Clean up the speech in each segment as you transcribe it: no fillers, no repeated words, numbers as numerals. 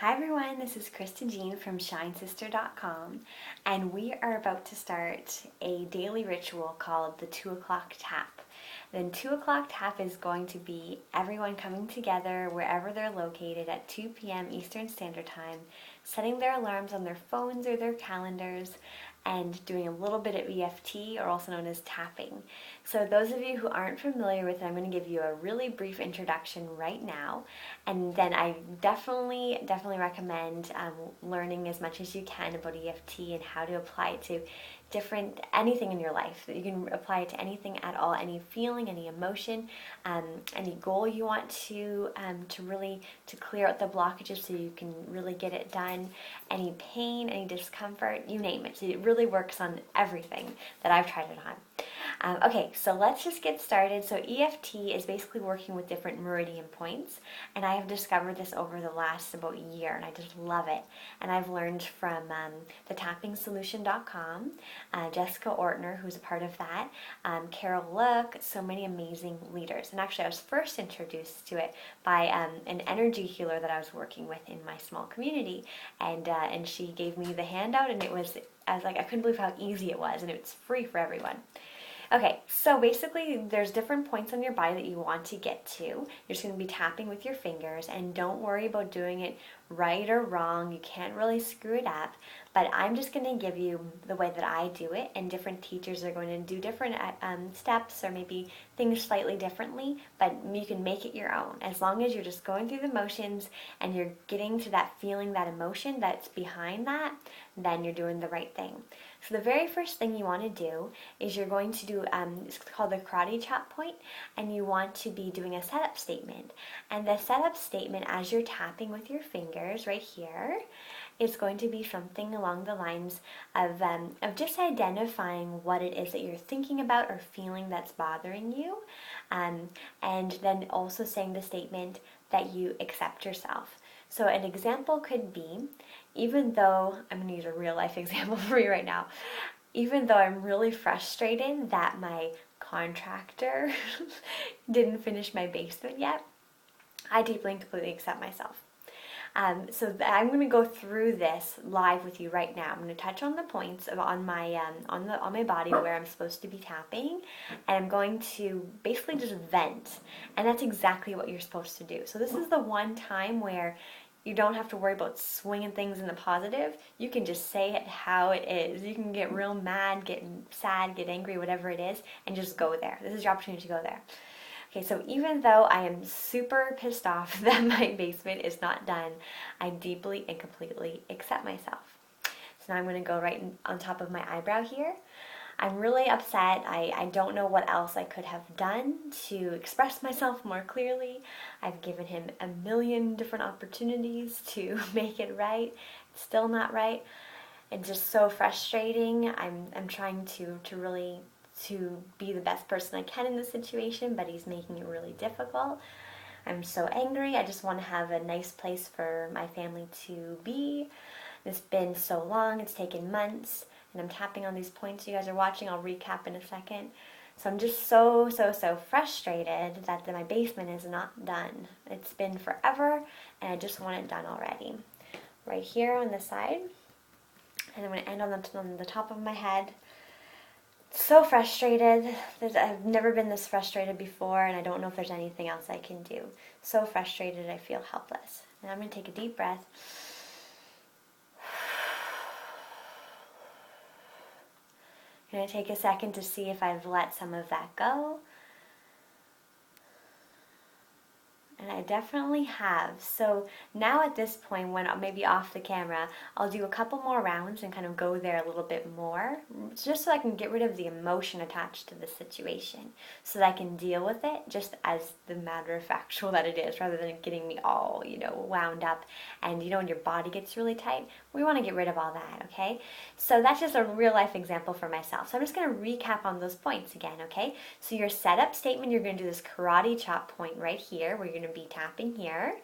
Hi everyone, this is Krista Jean from ShineSister.com, and we are about to start a daily ritual called the 2 o'clock tap. The 2 o'clock tap is going to be everyone coming together wherever they're located at 2 p.m. Eastern Standard Time, setting their alarms on their phones or their calendars, and doing a little bit of EFT, or also known as tapping. So those of you who aren't familiar with it, I'm going to give you a really brief introduction right now, and then I definitely recommend learning as much as you can about EFT and how to apply it to anything in your life. That you can apply it to anything at all, any feeling, any emotion, any goal you want to clear out the blockages so you can really get it done, any pain, any discomfort, you name it. So it really works on everything that I've tried it on. Okay, so let's just get started. So EFT is basically working with different meridian points, and I have discovered this over the last about year, and I just love it. And I've learned from thetappingsolution.com, Jessica Ortner, who's a part of that, Carol Look, so many amazing leaders. And actually I was first introduced to it by an energy healer that I was working with in my small community, and she gave me the handout, and I couldn't believe how easy it was, and it's free for everyone. Okay, so basically there's different points on your body that you want to get to. You're just going to be tapping with your fingers, and don't worry about doing it right or wrong. You can't really screw it up, but I'm just going to give you the way that I do it, and different teachers are going to do different steps or maybe things slightly differently, but you can make it your own. As long as you're just going through the motions and you're getting to that feeling, that emotion that's behind that, then you're doing the right thing. So the very first thing you want to do is you're going to do, it's called the karate chop point, and you want to be doing a setup statement. And the setup statement, as you're tapping with your fingers right here, is going to be something along the lines of just identifying what it is that you're thinking about or feeling that's bothering you, and then also saying the statement that you accept yourself. So an example could be, even though, I'm going to use a real life example for you right now, even though I'm really frustrated that my contractor didn't finish my basement yet, I deeply and completely accept myself. So I'm going to go through this live with you right now. I'm going to touch on the points on my body where I'm supposed to be tapping, and I'm going to basically just vent, and that's exactly what you're supposed to do. So this is the one time where you don't have to worry about swinging things in the positive. You can just say it how it is. You can get real mad, get sad, get angry, whatever it is, and just go there. This is your opportunity to go there. Okay, so even though I am super pissed off that my basement is not done, I deeply and completely accept myself. So now I'm going to go right on top of my eyebrow here. I'm really upset. I don't know what else I could have done to express myself more clearly. I've given him a million different opportunities to make it right. It's still not right. It's just so frustrating. I'm trying to really be the best person I can in this situation, but he's making it really difficult. I'm so angry. I just want to have a nice place for my family to be. It's been so long. It's taken months, and I'm tapping on these points you guys are watching. I'll recap in a second. So I'm just so frustrated that my basement is not done. It's been forever, and I just want it done already. Right here on the side, and I'm going to end on the top of my head. So frustrated. I've never been this frustrated before, and I don't know if there's anything else I can do. So frustrated, I feel helpless. And I'm going to take a deep breath. I'm going to take a second to see if I've let some of that go. And I definitely have. So now at this point, when I'm maybe off the camera, I'll do a couple more rounds and kind of go there a little bit more, just so I can get rid of the emotion attached to the situation, so that I can deal with it just as the matter of factual that it is, rather than getting me all, wound up. And when your body gets really tight, we want to get rid of all that, okay? So that's just a real life example for myself. So I'm just going to recap on those points again, okay? So your setup statement, you're going to do this karate chop point right here, where you're going to be tapping here,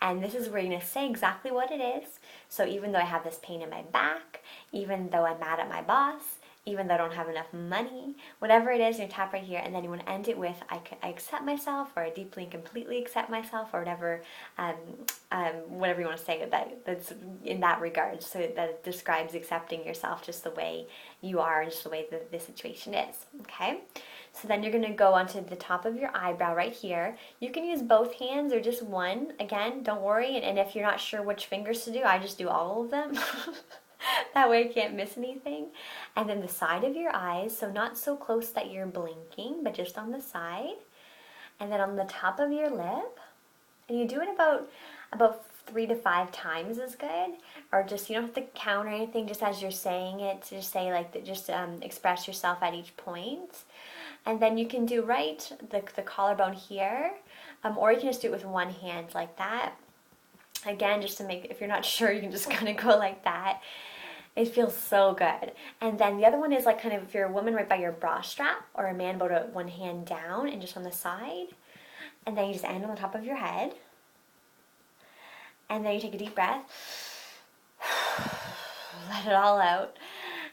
and this is where you're going to say exactly what it is. So even though I have this pain in my back, even though I'm mad at my boss, even though I don't have enough money, whatever it is, you tap right here, and then you want to end it with I accept myself, or I deeply and completely accept myself, or whatever whatever you want to say that's in that regard, so that it describes accepting yourself just the way you are and just the way that the situation is. Okay, so then you're going to go onto the top of your eyebrow right here. You can use both hands or just one. Again, don't worry, and if you're not sure which fingers to do, I just do all of them. That way you can't miss anything. And then the side of your eyes, so not so close that you're blinking, but just on the side. And then on the top of your lip. And you do it about 3 to 5 times is good. Or just, you don't have to count or anything, just as you're saying it, to just say like that, just express yourself at each point. And then you can do the collarbone here, or you can just do it with one hand like that. Again, just to make, if you're not sure, you can just kind of go like that. It feels so good. And then the other one is like kind of if you're a woman, right by your bra strap, or a man, about one hand down and just on the side. And then you just end on the top of your head. And then you take a deep breath. Let it all out.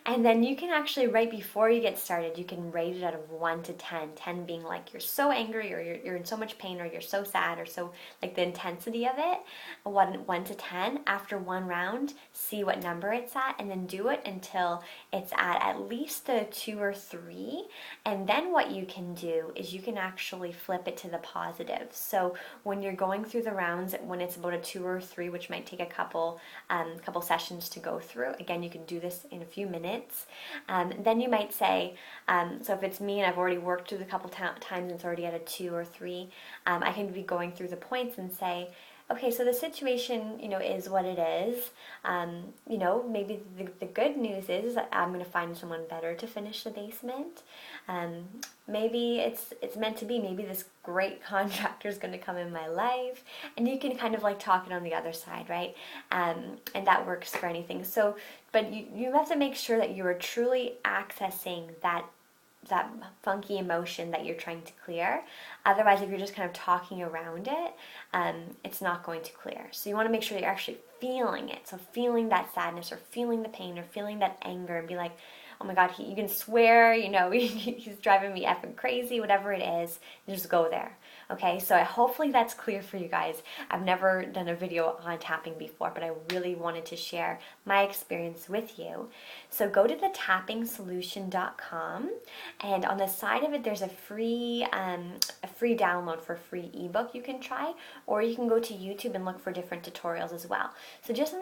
And then you can actually, right before you get started, you can rate it out of 1 to 10. 10 being like you're so angry, or you're in so much pain, or you're so sad, or so like the intensity of it. 1 to 10. After one round, see what number it's at, and then do it until it's at least a 2 or 3. And then what you can do is you can actually flip it to the positive. So when you're going through the rounds, when it's about a 2 or 3, which might take a couple sessions to go through, again, you can do this in a few minutes. Then you might say, so if it's me and I've already worked through the couple times and it's already at a 2 or 3, I can be going through the points and say, okay, so the situation, is what it is. Maybe the good news is that I'm going to find someone better to finish the basement. Maybe it's meant to be. Maybe this great contractor is going to come in my life, and you can kind of like talk it on the other side, right? And that works for anything. So, but you have to make sure that you are truly accessing that funky emotion that you're trying to clear. Otherwise, if you're just kind of talking around it, it's not going to clear. So you want to make sure that you're actually feeling it. So feeling that sadness, or feeling the pain, or feeling that anger, and be like, oh my God, you can swear, he's driving me effing crazy, whatever it is, just go there. Okay, so hopefully that's clear for you guys. I've never done a video on tapping before, but I really wanted to share my experience with you. So go to thetappingsolution.com, and on the side of it, there's a free download for a free ebook you can try, or you can go to YouTube and look for different tutorials as well. So just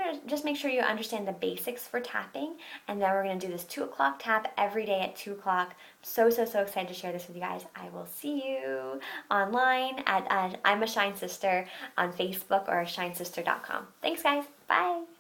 make sure you understand the basics for tapping, and then we're going to do this 2 o'clock tap every day at 2 o'clock. So excited to share this with you guys. I will see you online at I'm a Shine Sister on Facebook, or shinesister.com. Thanks, guys. Bye.